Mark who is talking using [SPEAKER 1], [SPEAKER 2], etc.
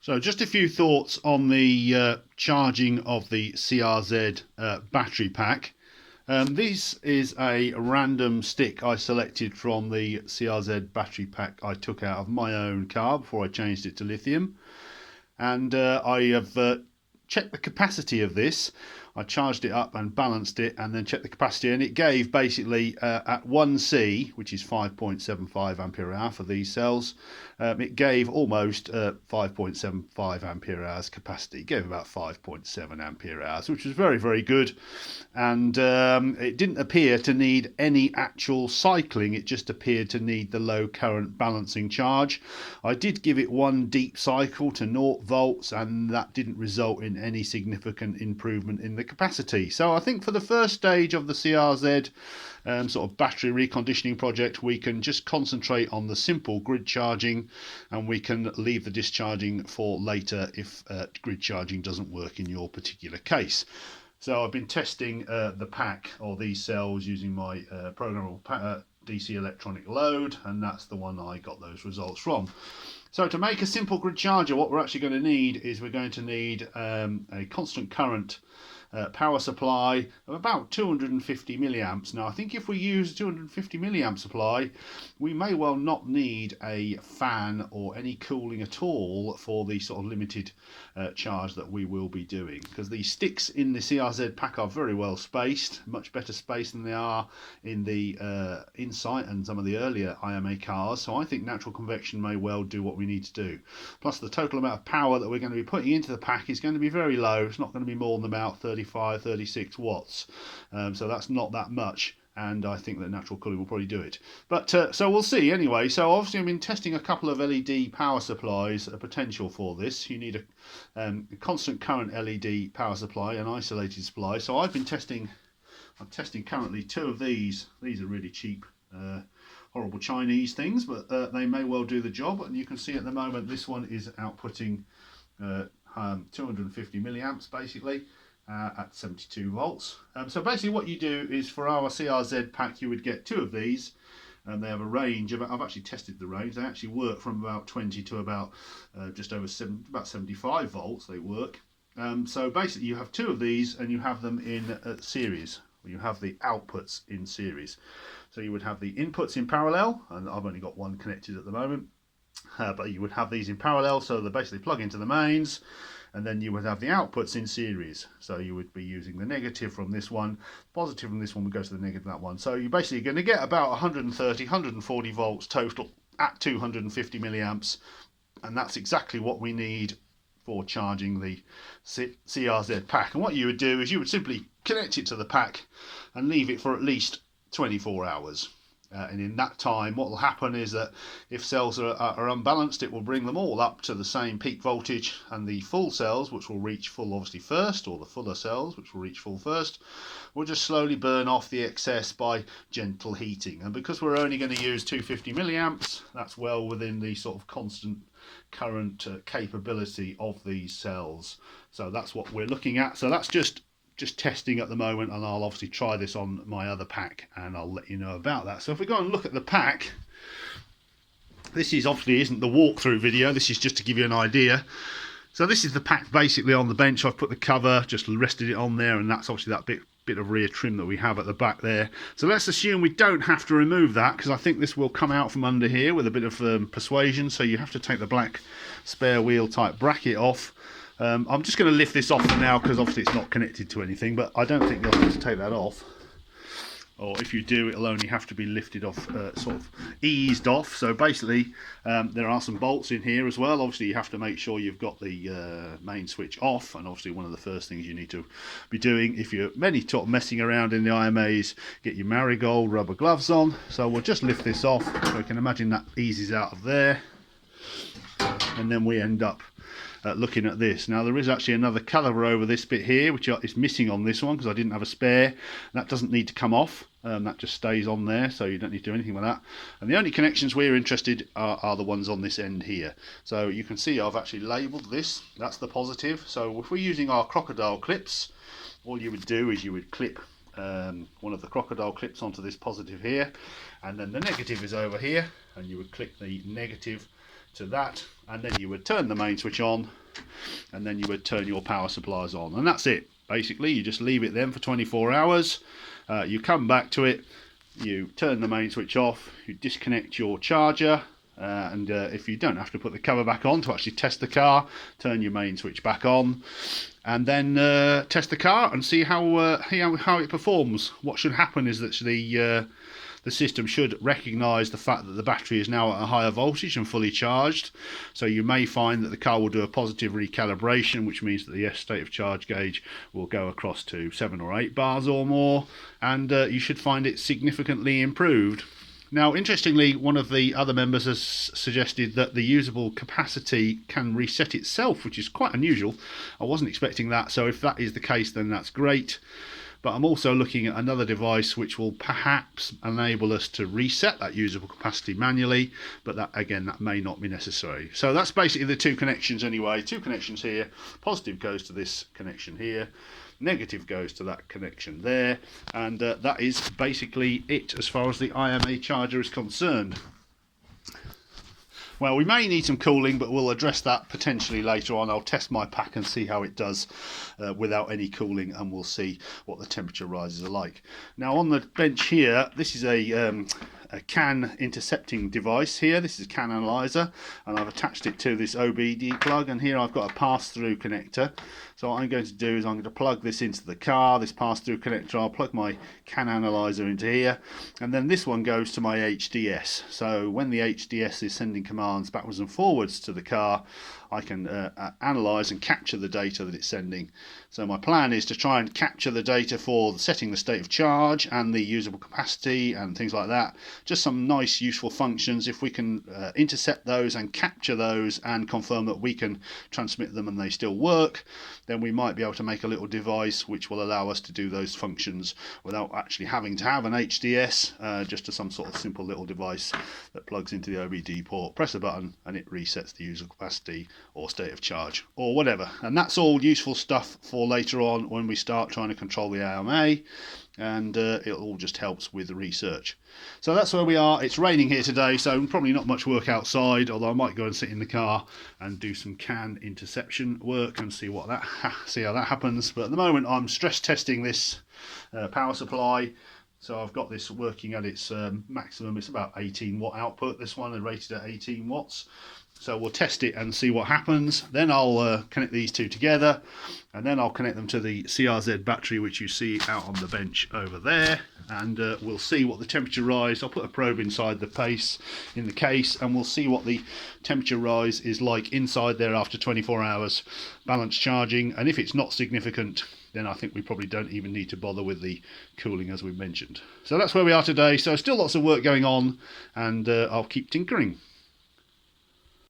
[SPEAKER 1] So just a few thoughts on the charging of the CRZ battery pack. This is a random stick I selected from the CRZ battery pack I took out of my own car before I changed it to lithium. And I have checked the capacity of this. I charged it up and balanced it and then checked the capacity, and it gave basically at 1C, which is 5.75 ampere hour for these cells, it gave almost 5.75 ampere hours capacity. It gave about 5.7 ampere hours, which was very, very good. And it didn't appear to need any actual cycling, it just appeared to need the low current balancing charge. I did give it one deep cycle to 0 volts, and that didn't result in any significant improvement in the capacity. So I think for the first stage of the CRZ sort of battery reconditioning project, we can just concentrate on the simple grid charging, and we can leave the discharging for later if grid charging doesn't work in your particular case. So I've been testing the pack or these cells using my programmable DC electronic load, and that's the one I got those results from. So to make a simple grid charger, what we're actually going to need is we're going to need a constant current power supply of about 250 milliamps. Now I think if we use a 250 milliamp supply, we may well not need a fan or any cooling at all for the sort of limited charge that we will be doing, because the sticks in the CRZ pack are very well spaced, much better spaced than they are in the Insight and some of the earlier IMA cars. So I think natural convection may well do what we need to do. Plus the total amount of power that we're going to be putting into the pack is going to be very low. It's not going to be more than about 36 watts, so that's not that much, and I think that natural cooling will probably do it. But so we'll see anyway. So obviously I've been testing a couple of LED power supplies, a potential for this. You need a constant current LED power supply, an isolated supply. So I'm testing currently 2 of these. These are really cheap horrible Chinese things, but they may well do the job. And you can see at the moment this one is outputting 250 milliamps basically at 72 volts. So basically what you do is, for our CRZ pack you would get 2 of these, and they have a range of, I've actually tested the range, they actually work from about 20 to about just over about 75 volts they work. So basically you have 2 of these and you have them in series. You have the outputs in series. So you would have the inputs in parallel, and I've only got one connected at the moment, but you would have these in parallel, so they basically plug into the mains, and then you would have the outputs in series. So you would be using the negative from this one, positive from this one would go to the negative of that one. So you're basically going to get about 130, 140 volts total at 250 milliamps, and that's exactly what we need for charging the CRZ pack. And what you would do is you would simply connect it to the pack and leave it for at least 24 hours. And in that time what will happen is that if cells are unbalanced, it will bring them all up to the same peak voltage, and the full cells, which will reach full obviously first, or the fuller cells which will reach full first, will just slowly burn off the excess by gentle heating. And because we're only going to use 250 milliamps, that's well within the sort of constant current capability of these cells. So that's what we're looking at. So that's just testing at the moment, and I'll obviously try this on my other pack and I'll let you know about that. So if we go and look at the pack, this is obviously isn't the walkthrough video, this is just to give you an idea. So this is the pack basically on the bench. I've put the cover, just rested it on there, and that's obviously that bit of rear trim that we have at the back there. So let's assume we don't have to remove that, because I think this will come out from under here with a bit of persuasion, so you have to take the black spare wheel type bracket off. I'm just going to lift this off for now, because obviously it's not connected to anything, but I don't think you'll have to take that off. Or if you do, it'll only have to be lifted off, sort of eased off. So basically there are some bolts in here as well. Obviously you have to make sure you've got the main switch off, and obviously one of the first things you need to be doing if you're messing around in the IMAs, get your marigold rubber gloves on. So we'll just lift this off, so you can imagine that eases out of there, and then we end up looking at this. Now there is actually another calibre over this bit here, which is missing on this one because I didn't have a spare. That doesn't need to come off, that just stays on there, so you don't need to do anything with that. And the only connections we're interested are the ones on this end here. So you can see I've actually labelled this, that's the positive. So if we're using our crocodile clips, all you would do is you would clip one of the crocodile clips onto this positive here, and then the negative is over here, and you would clip the negative to that, and then you would turn the main switch on, and then you would turn your power supplies on, and that's it. Basically, you just leave it then for 24 hours. You come back to it, you turn the main switch off, you disconnect your charger, and if you don't have to put the cover back on to actually test the car, turn your main switch back on, and then test the car and see how it performs. What should happen is that the system should recognise the fact that the battery is now at a higher voltage and fully charged. So you may find that the car will do a positive recalibration, which means that the state of charge gauge will go across to 7 or 8 bars or more, and you should find it significantly improved. Now, interestingly, one of the other members has suggested that the usable capacity can reset itself, which is quite unusual. I wasn't expecting that, so if that is the case, then that's great. But I'm also looking at another device which will perhaps enable us to reset that usable capacity manually, but that may not be necessary. So that's basically the two connections anyway. Two connections here. Positive goes to this connection here, negative goes to that connection there, and that is basically it as far as the IMA charger is concerned. Well, we may need some cooling, but we'll address that potentially later on. I'll test my pack and see how it does without any cooling, and we'll see what the temperature rises are like. Now, on the bench here, this is a CAN intercepting device here. This is a CAN analyzer, and I've attached it to this OBD plug, and here I've got a pass-through connector. So what I'm going to do is I'm going to plug this into the car, this pass-through connector. I'll plug my CAN analyzer into here, and then this one goes to my HDS. So when the HDS is sending commands backwards and forwards to the car, I can analyze and capture the data that it's sending. So my plan is to try and capture the data for setting the state of charge and the usable capacity and things like that. Just some nice useful functions. If we can intercept those and capture those and confirm that we can transmit them and they still work, then we might be able to make a little device which will allow us to do those functions without actually having to have an HDS, just some sort of simple little device that plugs into the OBD port, press a button, and it resets the usable capacity or state of charge or whatever. And that's all useful stuff for later on when we start trying to control the AMA, and it all just helps with the research. So that's where we are. It's raining here today, so probably not much work outside, although I might go and sit in the car and do some CAN interception work and see how that happens. But at the moment I'm stress testing this power supply. So I've got this working at its maximum. It's about 18 watt output, this one, and rated at 18 watts. So we'll test it and see what happens. Then I'll connect these two together, and then I'll connect them to the CRZ battery, which you see out on the bench over there, and we'll see what the temperature rise. I'll put a probe inside the case, and we'll see what the temperature rise is like inside there after 24 hours balance charging. And if it's not significant, then I think we probably don't even need to bother with the cooling, as we mentioned. So that's where we are today. So still lots of work going on, and I'll keep tinkering.